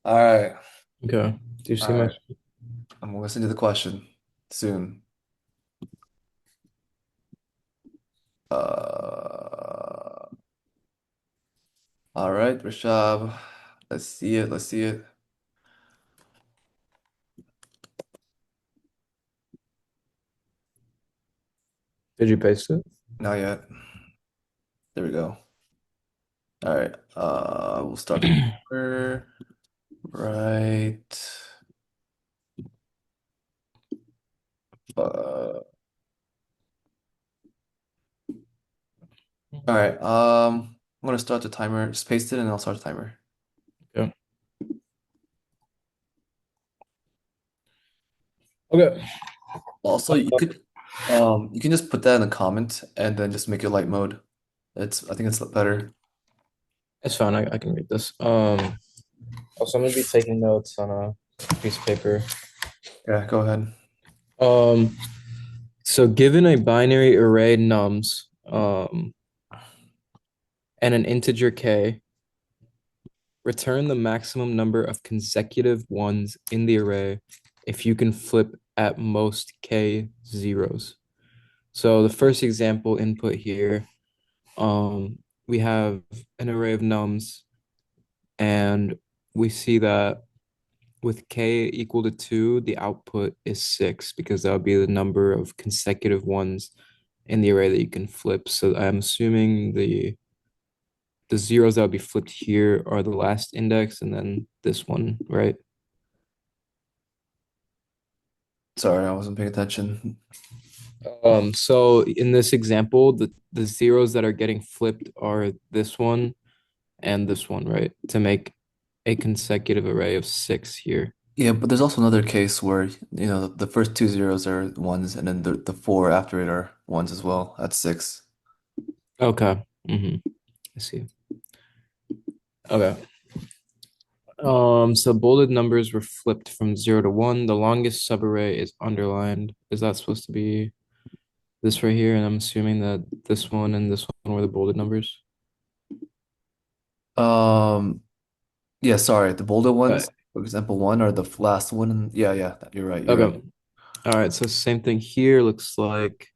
All right. Okay. Do you All see my? right. I'm gonna listen to the question soon. Uh, all right, Rashab. Let's see it. Let's see it. Did you paste it? Not yet. There we go. All right. We'll start the timer. Right. All right. I'm gonna start the timer. Just paste it and I'll start the timer. Okay. Okay. Also, you can just put that in the comment and then just make it light mode. I think it's better. It's fine. I can read this. Also, I'm gonna be taking notes on a piece of paper. Yeah, go ahead. Um, so given a binary array nums, and an integer k, return the maximum number of consecutive ones in the array if you can flip at most k zeros. So the first example input here, we have an array of nums, and we see that with k equal to 2, the output is 6 because that would be the number of consecutive ones in the array that you can flip. So I'm assuming the zeros that would be flipped here are the last index and then this one, right? Sorry, I wasn't paying attention. So in this example, the zeros that are getting flipped are this one and this one, right? To make a consecutive array of 6 here. Yeah, but there's also another case where, the first two zeros are ones and then the four after it are ones as well. That's six. Okay. I see. Okay. So bolded numbers were flipped from 0 to 1. The longest subarray is underlined. Is that supposed to be this right here? And I'm assuming that this one and this one were the bolded numbers. Um, yeah, sorry. The bolder Right. ones, for example, one are the last one. Yeah, yeah, you're right. You're right. Okay. All right. So same thing here. Looks like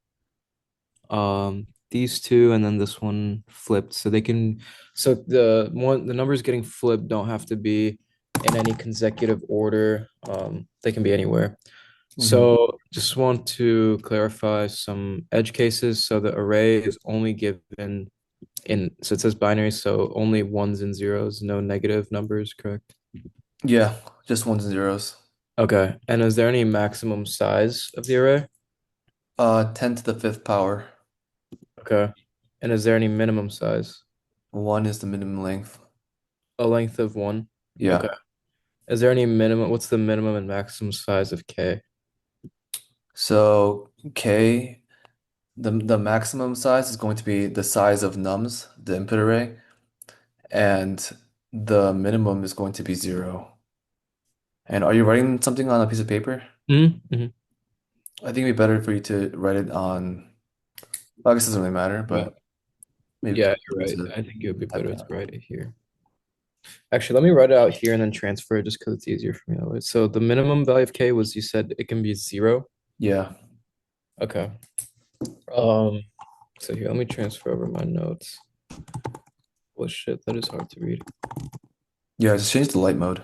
these two and then this one flipped. So they can so the numbers getting flipped don't have to be in any consecutive order. They can be anywhere. Hmm. So just want to clarify some edge cases. So the array is only given so it says binary, so only ones and zeros, no negative numbers, correct? Yeah, just ones and zeros. Okay. And is there any maximum size of the array? 10 to the fifth power. Okay. And is there any minimum size? One is the minimum length. A length of one? Okay. Yeah. Is there any minimum? What's the minimum and maximum size of K? So K, the maximum size is going to be the size of nums, the input array, and the minimum is going to be zero. And are you writing something on a piece of paper? Mm-hmm. I think it'd be better for you to write it on, well, I guess it doesn't really matter, Yeah. but maybe Yeah, you're prefer right. to I think it would be type better it to out. write it here. Actually, let me write it out here and then transfer it just because it's easier for me that way. So the minimum value of K was you said it can be 0. Yeah. Okay. Um, so here, let me transfer over my notes. Well, shit, that is hard to read. Yeah, just change the light mode.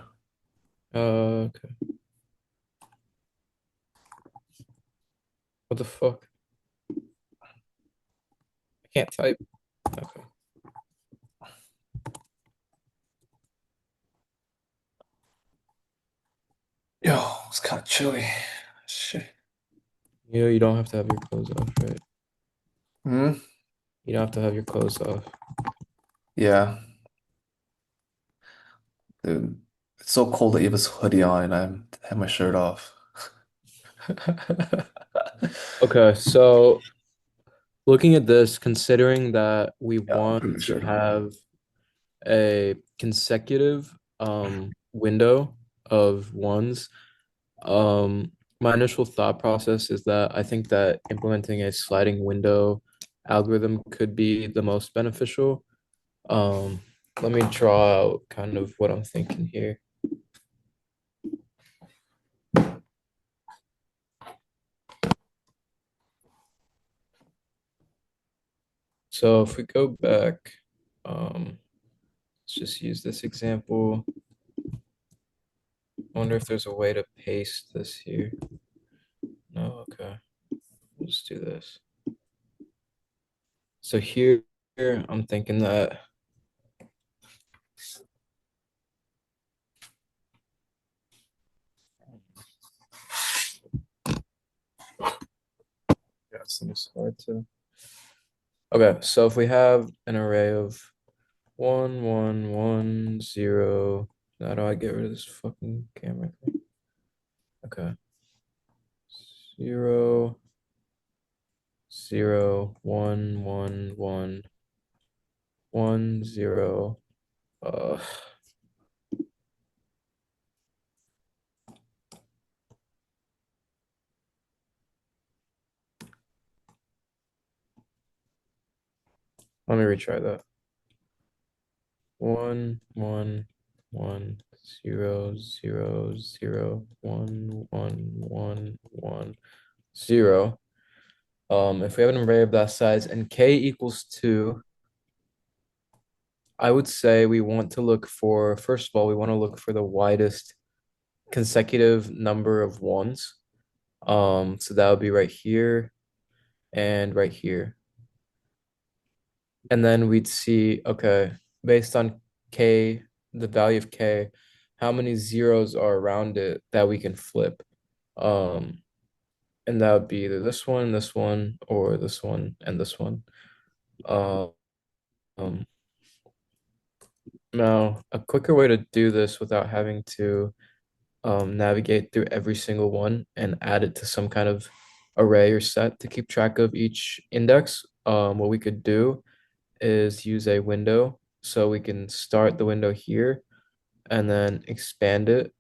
Okay. What the fuck? I can't type. Okay. Yo, it's kind of chilly. Shit. You don't have to have your clothes off, right? Hmm? You don't have to have your clothes off. Yeah, dude. It's so cold that you have this hoodie on and I have my shirt off. Okay, so looking at this, considering that we Yeah, I'm want putting my to shirt on. have a consecutive window of ones, um my initial thought process is that I think that implementing a sliding window algorithm could be the most beneficial. Um let me draw out kind of what I'm thinking here. So if we go back, let's just use this example. I wonder if there's a way to paste this here. No, okay. Let's do this. So here, I'm thinking that yeah, it's hard to. Okay, so if we have an array of 1, 1, 1, 0. How do I get rid of this fucking camera thing? Okay. 0, 0, 1, 1, 1, 1, 0. Uh, Let me retry that. 1, 1, 1, 0, 0, 0, 1, 1, 1, 1, 0. If we have an array of that size and k equals 2, I would say we want to look for, first of all, we want to look for the widest consecutive number of ones. So that would be right here and right here. And then we'd see, okay, based on k, the value of k, how many zeros are around it that we can flip. Um, and that would be either this one, or this one, and this one. Um, Now, a quicker way to do this without having to navigate through every single one and add it to some kind of array or set to keep track of each index, what we could do is use a window. So we can start the window here and then expand it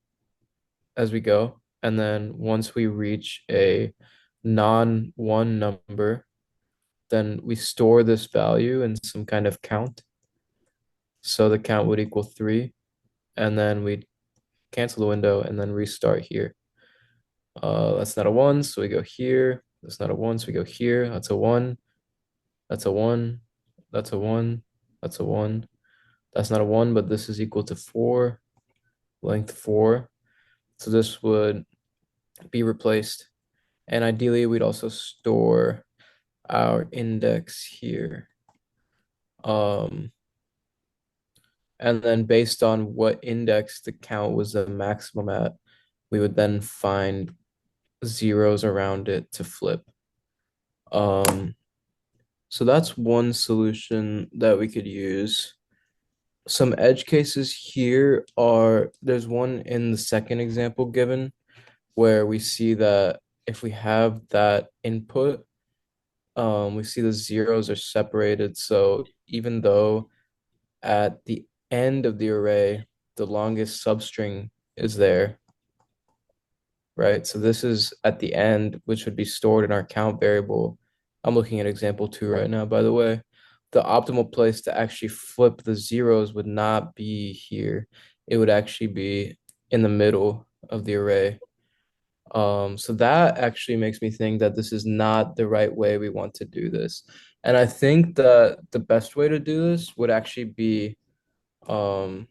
as we go. And then once we reach a non-one number, then we store this value in some kind of count. So the count would equal 3. And then we cancel the window and then restart here. That's not a 1, so we go here. That's not a 1, so we go here. That's a 1. That's a 1. That's a 1. That's a 1. That's not a 1, but this is equal to 4, length 4. So this would be replaced. And ideally, we'd also store our index here. Um, and then based on what index the count was the maximum at, we would then find zeros around it to flip. Um, so that's one solution that we could use. Some edge cases here are, there's one in the second example given where we see that if we have that input, we see the zeros are separated. So even though at the end of the array, the longest substring is there, right? So this is at the end, which would be stored in our count variable. I'm looking at example 2 right now, by the way. The optimal place to actually flip the zeros would not be here. It would actually be in the middle of the array. So that actually makes me think that this is not the right way we want to do this. And I think that the best way to do this would actually be, um,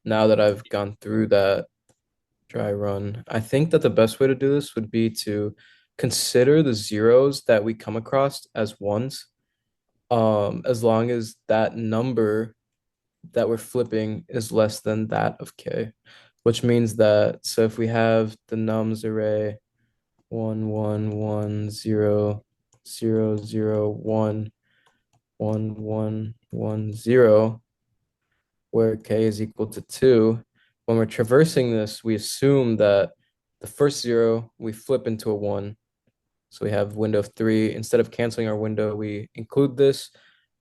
now that I've gone through that dry run, I think that the best way to do this would be to consider the zeros that we come across as ones, as long as that number that we're flipping is less than that of k, which means that, so if we have the nums array 1, 1, 1, 0, 0, 0, 1, 1, 1, 1, 0, where k is equal to 2, when we're traversing this, we assume that the first 0 we flip into a 1. So we have window 3. Instead of canceling our window, we include this,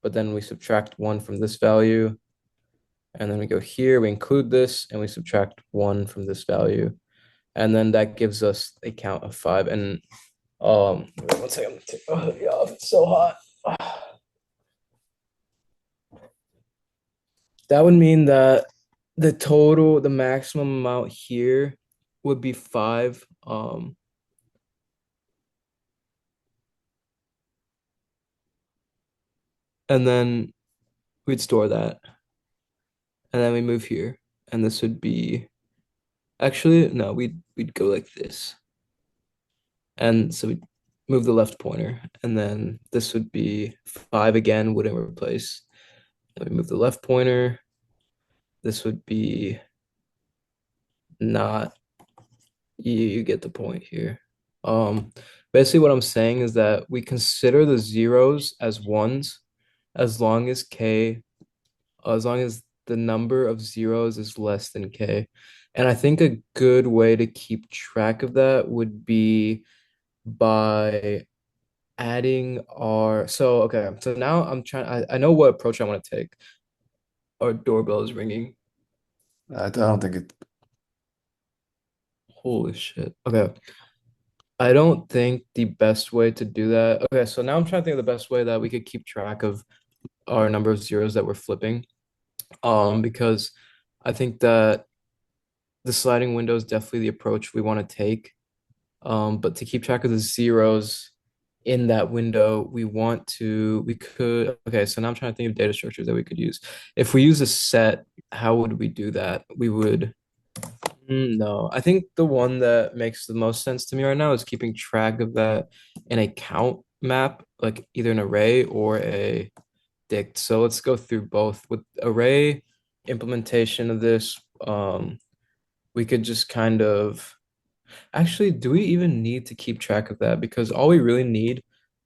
but then we subtract 1 from this value. And then we go here, we include this, and we subtract 1 from this value. And then that gives us a count of 5. And wait one second. Oh, yeah, it's so hot. That would mean that the maximum amount here would be 5. and then we'd store that, and then we move here, and this would be actually no, we'd go like this, and so we move the left pointer, and then this would be 5 again, wouldn't replace. Then we move the left pointer. This would be not, you get the point here. Um, Basically what I'm saying is that we consider the zeros as ones as long as k, as long as the number of zeros is less than k. And I think a good way to keep track of that would be by adding our, so okay, so now I know what approach I want to take. Our doorbell is ringing. I don't think it. Holy shit. Okay. I don't think the best way to do that. Okay, so now I'm trying to think of the best way that we could keep track of our number of zeros that we're flipping. Because I think that the sliding window is definitely the approach we want to take. But to keep track of the zeros in that window, we could, okay, so now I'm trying to think of data structures that we could use. If we use a set, how would we do that? We would, no, I think the one that makes the most sense to me right now is keeping track of that in a count map, like either an array or a dict. So let's go through both. With array implementation of this, we could just kind of, actually, do we even need to keep track of that? Because all we really need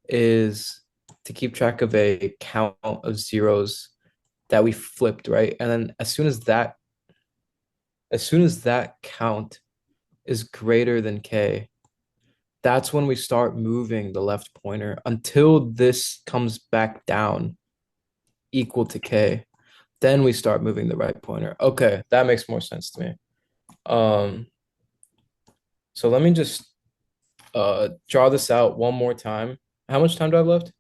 is to keep track of a count of zeros that we flipped, right? And then as soon as that count is greater than k, that's when we start moving the left pointer until this comes back down equal to k. Then we start moving the right pointer. Okay, that makes more sense to me. Um, so let me just draw this out one more time. How much time do I have left?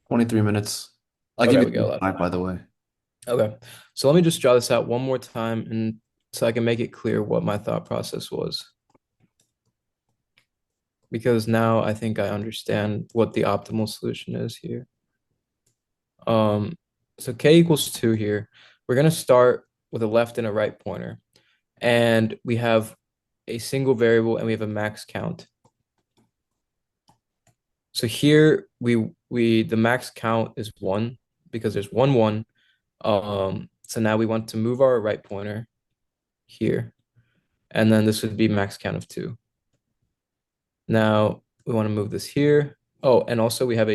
23 minutes. I'll give Okay, you we got left. 25, by the way. Okay, so let me just draw this out one more time, and so I can make it clear what my thought process was. Because now I think I understand what the optimal solution is here. Um, so k equals 2 here. We're going to start with a left and a right pointer. And we have a single variable and we have a max count. So here we the max count is 1 because there's 1 1. So now we want to move our right pointer here. And then this would be max count of 2. Now we want to move this here. Oh, and also we have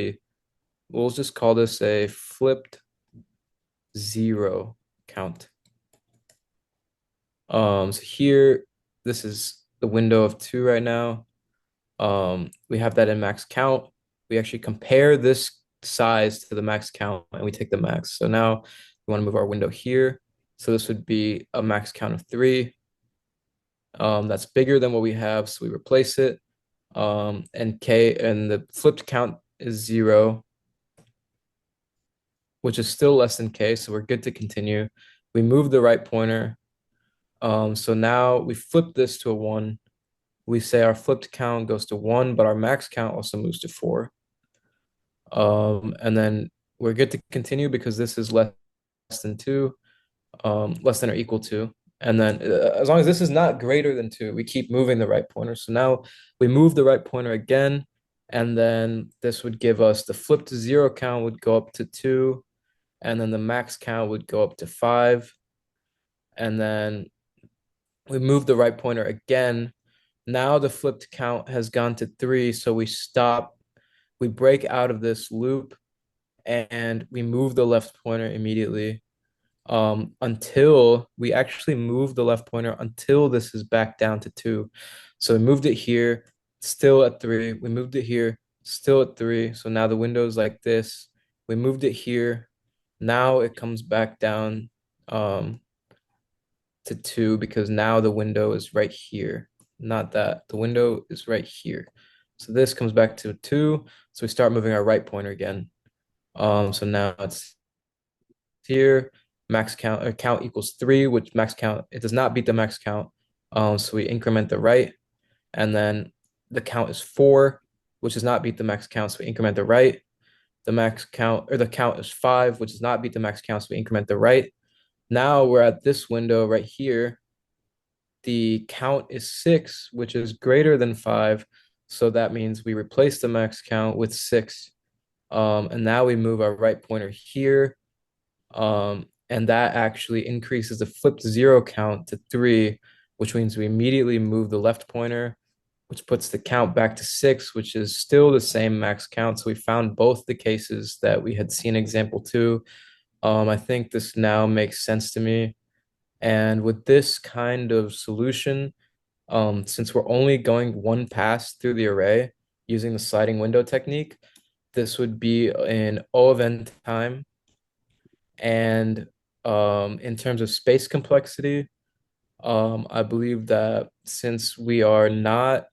we'll just call this a flipped 0 count. So here, this is the window of 2 right now. We have that in max count. We actually compare this size to the max count and we take the max. So now we want to move our window here. So this would be a max count of 3. That's bigger than what we have, so we replace it. And the flipped count is 0, which is still less than k, so we're good to continue. We move the right pointer. So now we flip this to a 1. We say our flipped count goes to 1, but our max count also moves to 4. And then we're good to continue because this is less than 2, less than or equal to. And then as long as this is not greater than 2, we keep moving the right pointer. So now we move the right pointer again, and then this would give us the flip to 0 count would go up to 2, and then the max count would go up to 5. And then we move the right pointer again. Now the flipped count has gone to 3, so we stop, we break out of this loop, and we move the left pointer immediately until we actually move the left pointer until this is back down to 2. So we moved it here, still at 3. We moved it here, still at 3. So now the window is like this. We moved it here. Now it comes back down to 2 because now the window is right here. Not that. The window is right here. So this comes back to 2. So we start moving our right pointer again. So now it's here. Max count or count equals 3, which max count, it does not beat the max count. So we increment the right, and then the count is 4, which does not beat the max count. So we increment the right, the max count or the count is 5, which does not beat the max count, so we increment the right. Now we're at this window right here. The count is 6, which is greater than 5. So that means we replace the max count with 6. And now we move our right pointer here. And that actually increases the flipped zero count to 3, which means we immediately move the left pointer, which puts the count back to 6, which is still the same max count. So we found both the cases that we had seen example 2. I think this now makes sense to me. And with this kind of solution, since we're only going one pass through the array using the sliding window technique, this would be in O of n time. And in terms of space complexity, I believe that since we are not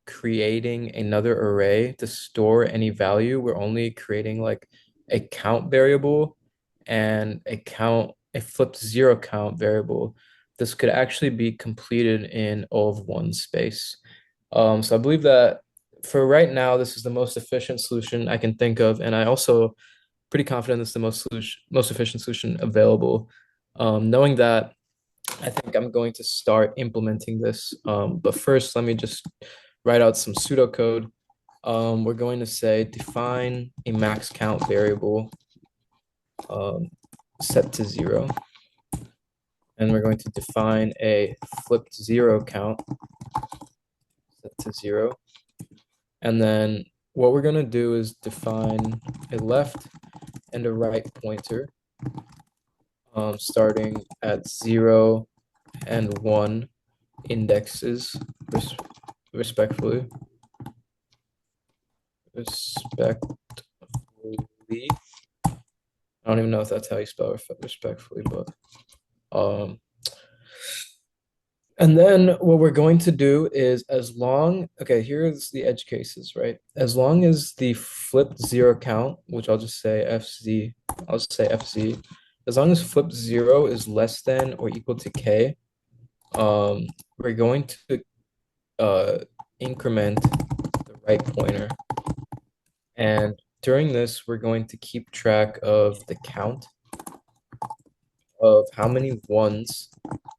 creating another array to store any value, we're only creating like a count variable and a flipped zero count variable. This could actually be completed in O of one space. So I believe that for right now, this is the most efficient solution I can think of, and I also pretty confident it's the most efficient solution available. Knowing that, I think I'm going to start implementing this. But first, let me just write out some pseudocode. We're going to say define a max count variable um, set to 0. And we're going to define a flipped zero count set to 0. And then what we're going to do is define a left and a right pointer starting at 0 and 1 indexes res respectfully. Respectfully. I don't even know if that's how you spell respectfully, but um and then what we're going to do is okay, here's the edge cases, right? As long as the flipped zero count, which I'll just say FZ, as long as flipped zero is less than or equal to K, we're going to uh, increment the right pointer. And during this, we're going to keep track of the count of how many ones.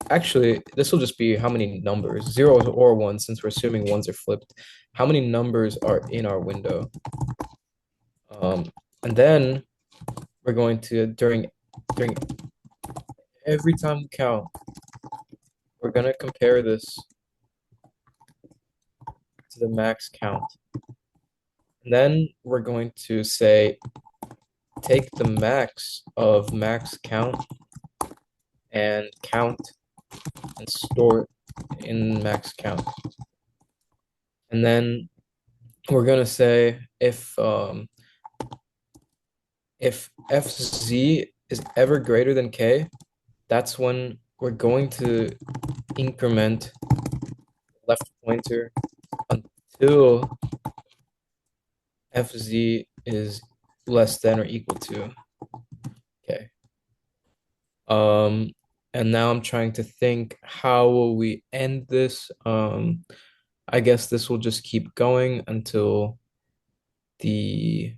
Actually, this will just be how many numbers, zeros or ones, since we're assuming ones are flipped. How many numbers are in our window? And then we're going to, during every time we count, we're going to compare this to the max count. And then we're going to say, take the max of max count and store it in max count. And then we're gonna say if fz is ever greater than k, that's when we're going to increment left pointer until fz is less than or equal to k. And now I'm trying to think, how will we end this? I guess this will just keep going until the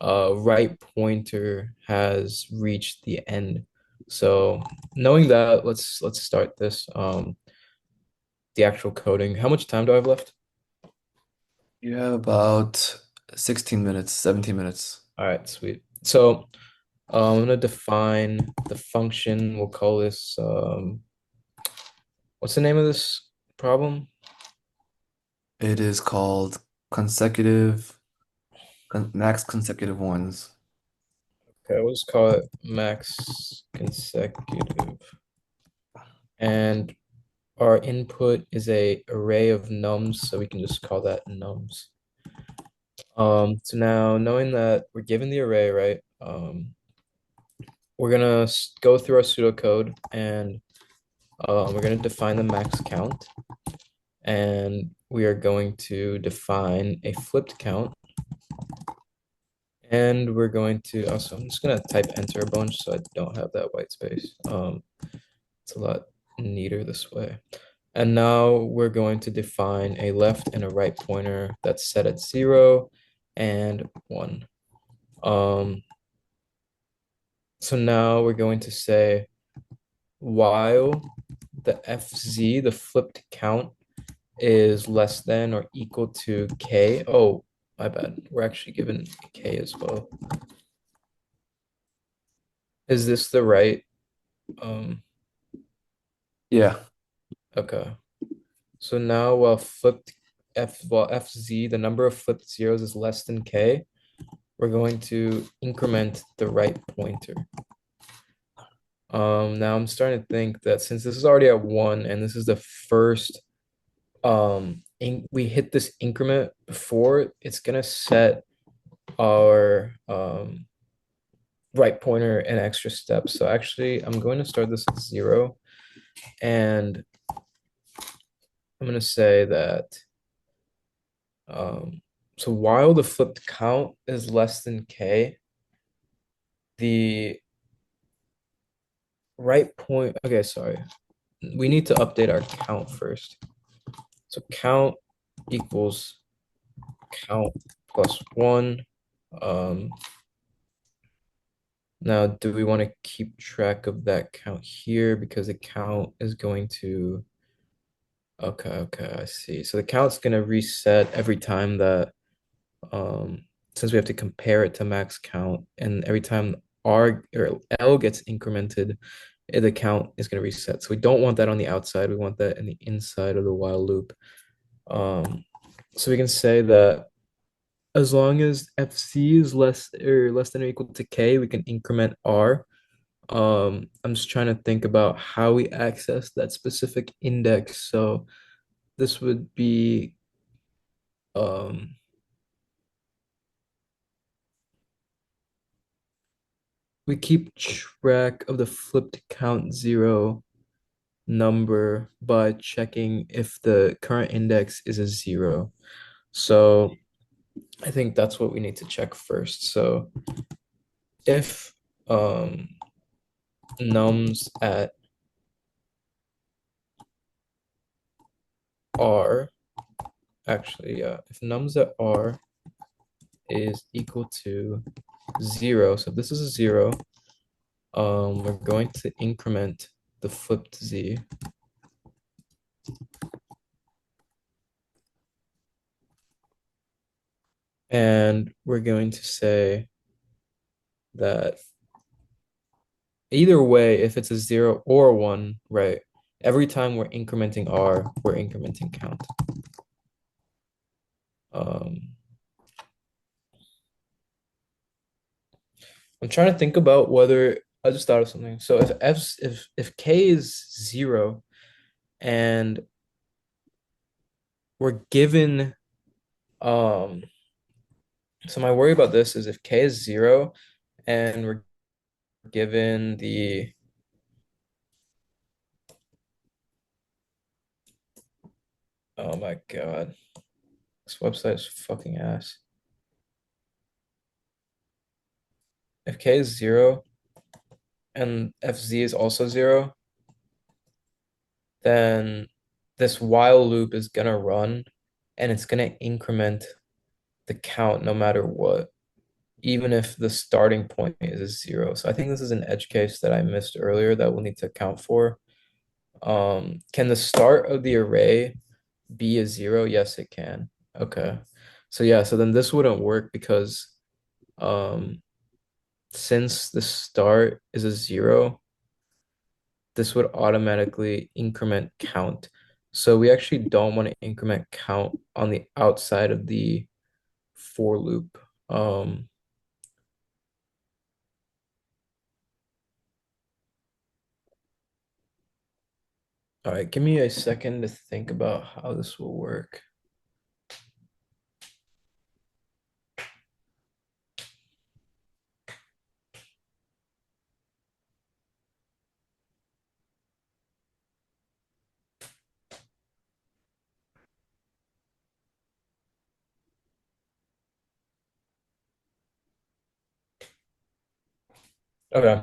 right pointer has reached the end. So knowing that, let's start this the actual coding. How much time do I have left? You have about 16 minutes, 17 minutes. All right, sweet. So I'm gonna define the function. We'll call this what's the name of this problem? It is called max consecutive ones. Okay, we'll just call it max consecutive. And our input is a array of nums, so we can just call that nums. So now knowing that we're given the array, right? We're gonna go through our pseudocode and we're gonna define the max count, and we are going to define a flipped count, and we're going to also, I'm just gonna type enter a bunch so I don't have that white space. It's a lot neater this way. And now we're going to define a left and a right pointer that's set at 0 and 1. Um, so now we're going to say while the FZ, the flipped count, is less than or equal to K. Oh, my bad. We're actually given K as well. Is this the right? Um, Yeah. okay. So now while FZ, the number of flipped zeros is less than K, we're going to increment the right pointer. Now I'm starting to think that since this is already at one and this is the first we hit this increment before, it's gonna set our right pointer an extra step. So actually I'm going to start this at zero and I'm gonna say that so while the flipped count is less than K, the right point, okay, sorry. We need to update our count first. So count equals count plus one. Um, Now, do we want to keep track of that count here because the count is going to, okay, I see. So the count's going to reset every time that, um, since we have to compare it to max count, and every time R or L gets incremented, the count is going to reset. So we don't want that on the outside. We want that in the inside of the while loop. So we can say that as long as FC is less than or equal to K, we can increment R. I'm just trying to think about how we access that specific index. So this would be um we keep track of the flipped count zero number by checking if the current index is a zero. So I think that's what we need to check first. So if nums at R, actually, yeah, if nums at R is equal to zero, so this is a zero, we're going to increment the flipped z. And we're going to say that either way, if it's a zero or a one, right? Every time we're incrementing R, we're incrementing count. Um, I'm trying to think about whether I just thought of something. So if K is zero and we're given so my worry about this is if K is zero and we're given the oh my God, this website is fucking ass. If K is zero and FZ is also zero, then this while loop is gonna run and it's gonna increment the count no matter what, even if the starting point is a zero. So I think this is an edge case that I missed earlier that we'll need to account for. Can the start of the array be a zero? Yes, it can. Okay. So yeah, so then this wouldn't work because um since the start is a zero, this would automatically increment count. So we actually don't want to increment count on the outside of the for loop. Um, all right, give me a second to think about how this will work. Okay,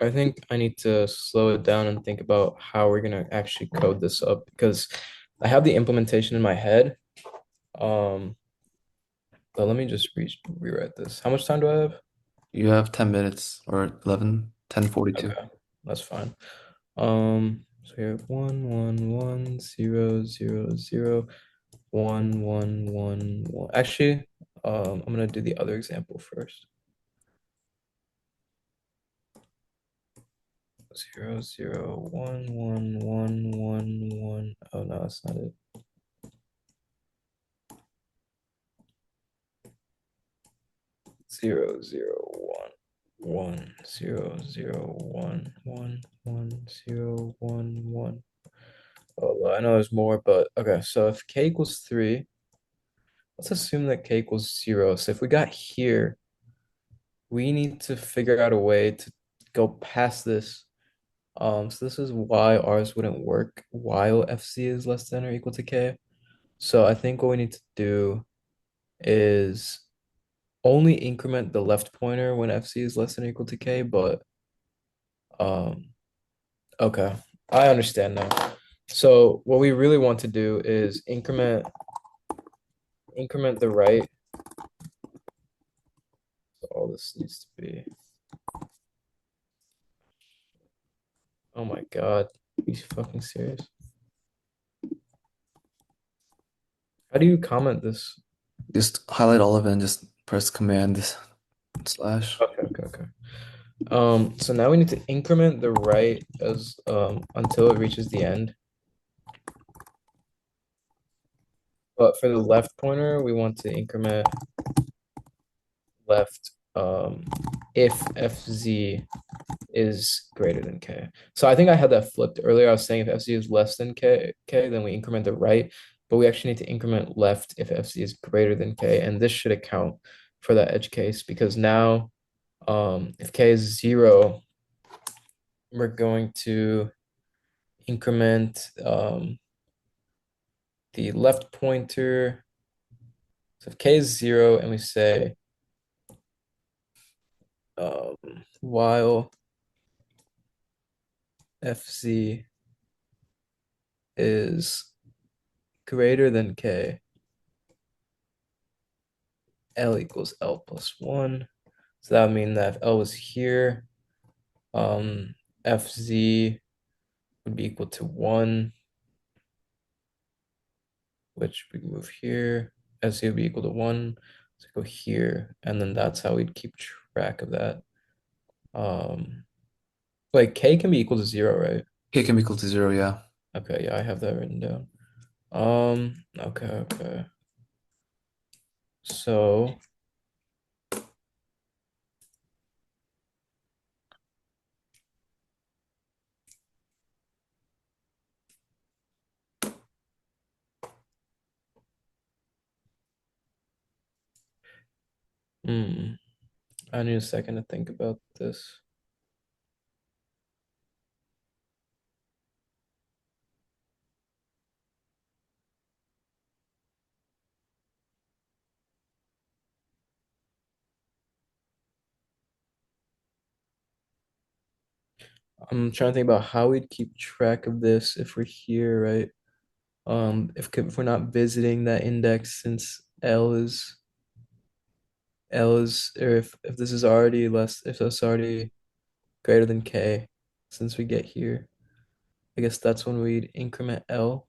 I think I need to slow it down and think about how we're gonna actually code this up because I have the implementation in my head. Um, Let me just rewrite this. How much time do I have? You have 10 minutes or 11, 10:42. Okay, that's fine. So we have 1, 1, 1, 0, 0, 0, 1, 1, 1, 1. Actually, I'm gonna do the other example first. 0, 0, 1, 1, 1, 1. Oh no, that's not it. 0, 0, 1, 1, 0, 0, 1, 1, 0, 1, 1. Oh, well, I know there's more, but okay. So if k equals 3, let's assume that k equals 0. So if we got here, we need to figure out a way to go past this. So this is why ours wouldn't work while FC is less than or equal to k. So I think what we need to do is only increment the left pointer when FC is less than or equal to k, but um okay, I understand now. So what we really want to do is increment the right. So all this needs to be, oh my God, are you fucking serious? How do you comment this? Just highlight all of it and just press command slash. Okay. So now we need to increment the right as until it reaches the end. But for the left pointer, we want to increment left if fz is greater than k. So I think I had that flipped earlier. I was saying if fz is less than k, then we increment the right, but we actually need to increment left if fz is greater than k, and this should account for that edge case because now if k is 0, we're going to increment the left pointer. So if k is 0 and we say while fz is greater than k, L equals L plus 1. So that would mean that if L was here, FZ would be equal to 1, which we can move here. SZ would be equal to 1. So go here, and then that's how we'd keep track of that. Like K can be equal to 0, right? K can be equal to 0, yeah. Okay, yeah, I have that written down. Okay. So, hmm, I need a second to think about this. I'm trying to think about how we'd keep track of this if we're here, right? If we're not visiting that index since L is, or if this is already less, if that's already greater than K, since we get here, I guess that's when we'd increment L.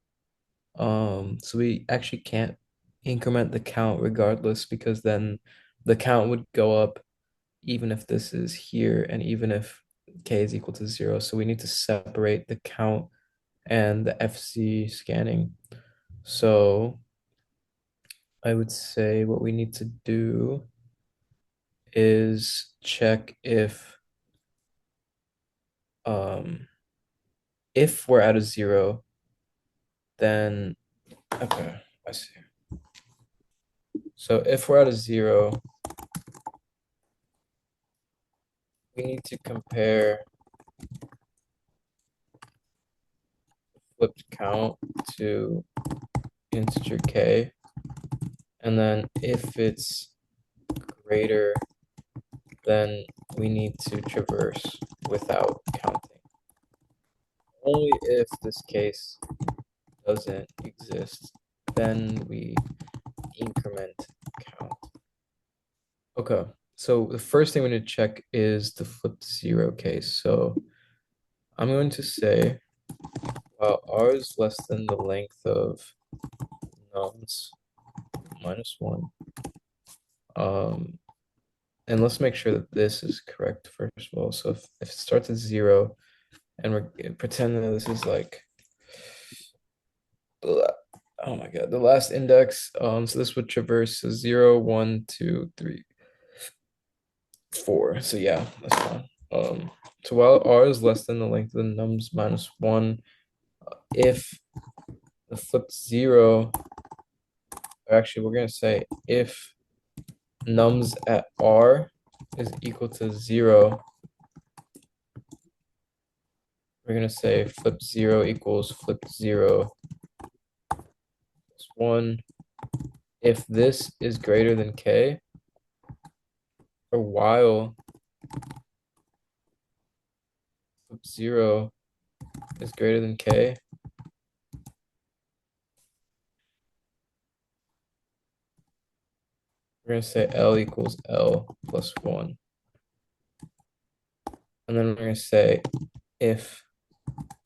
So we actually can't increment the count regardless because then the count would go up even if this is here and even if K is equal to 0. So we need to separate the count and the FC scanning. So I would say what we need to do is check um if we're at a 0, then okay, I see. So if we're at a 0, we need to compare flipped count to integer k, and then if it's greater, then we need to traverse without counting. Only if this case doesn't exist, then we increment count. Okay. So the first thing we need to check is the flipped zero case. So I'm going to say while r is less than the length of nums minus one. Um, and let's make sure that this is correct first of all. So if it starts at zero and we're pretending that this is like oh my God, the last index. So this would traverse 0, 1, 2, 3, 4. So yeah, that's fine. So while r is less than the length of the nums minus one, if the flipped zero, or actually we're gonna say if nums at r is equal to zero, we're gonna say flip zero equals flip zero plus one. If this is greater than k, or while flip zero is greater than k, we're gonna say L equals L plus one. And then we're gonna say if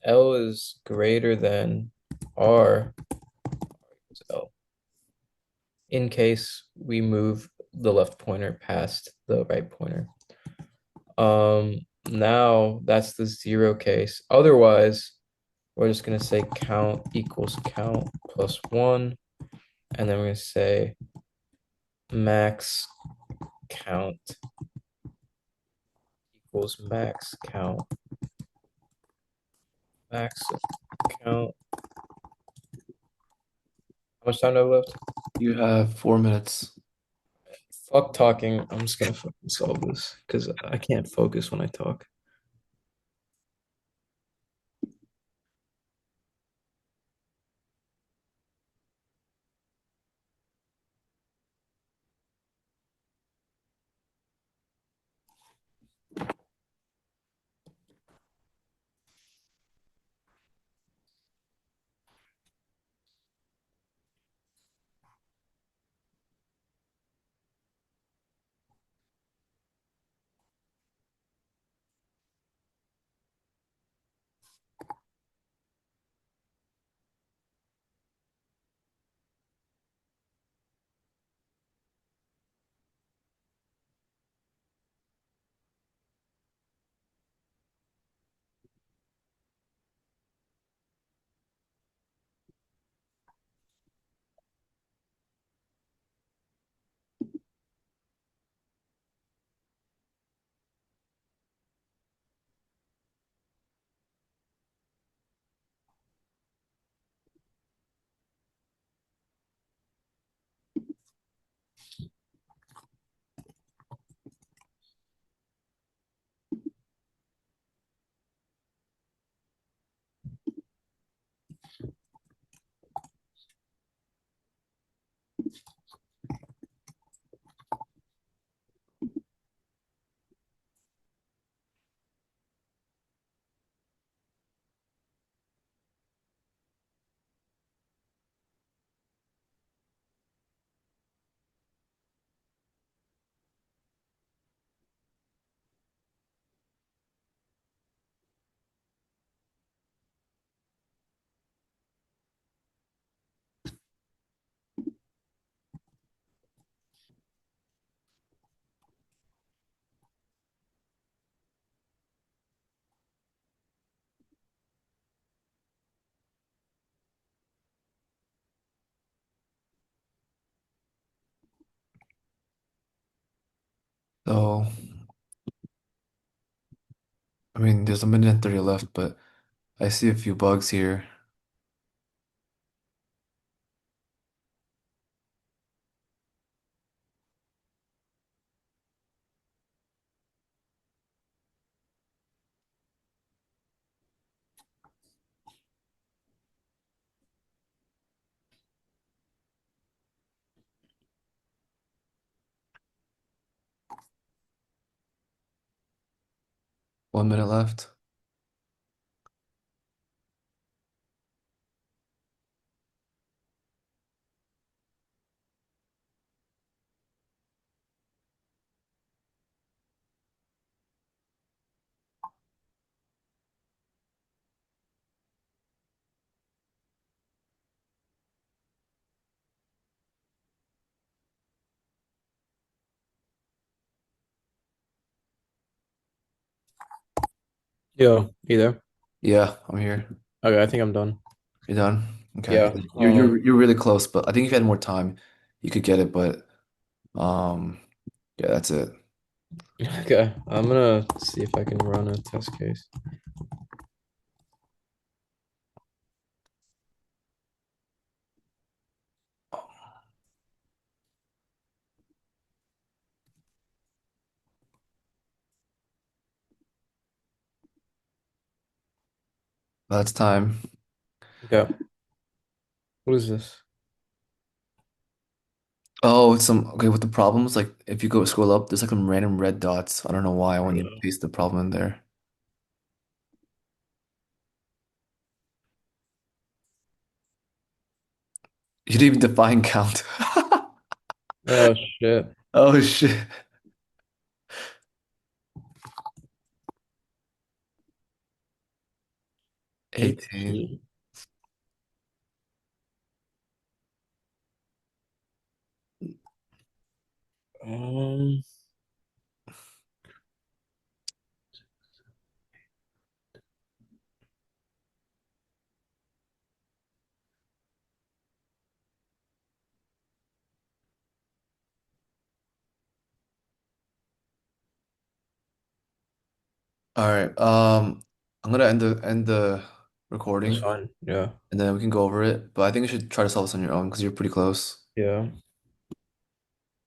L is greater than R equals L, in case we move the left pointer past the right pointer. Now that's the zero case. Otherwise, we're just gonna say count equals count plus one, and then we're gonna say max count equals max count. Max count. How much time do I have left? You have 4 minutes. Fuck talking. I'm just gonna fucking solve this because I can't focus when I talk. So, I mean, there's a minute and 30 left, but I see a few bugs here. 1 minute left. Yo, you there? Yeah, I'm here. Okay, I think I'm done. You're done? Okay. Yeah. You're really close, but I think if you had more time, you could get it, but um yeah, that's it. Okay. I'm gonna see if I can run a test case. That's time. Okay. What is this? Oh, it's some okay with the problems. Like if you go scroll up, there's like some random red dots. I don't know why when you paste the problem in there. You didn't even define count. Oh shit. Oh shit. 18. 18. Um, All right. I'm gonna end the that's recording fine. Yeah. and then we can go over it. But I think you should try to solve this on your own because you're pretty close. Yeah.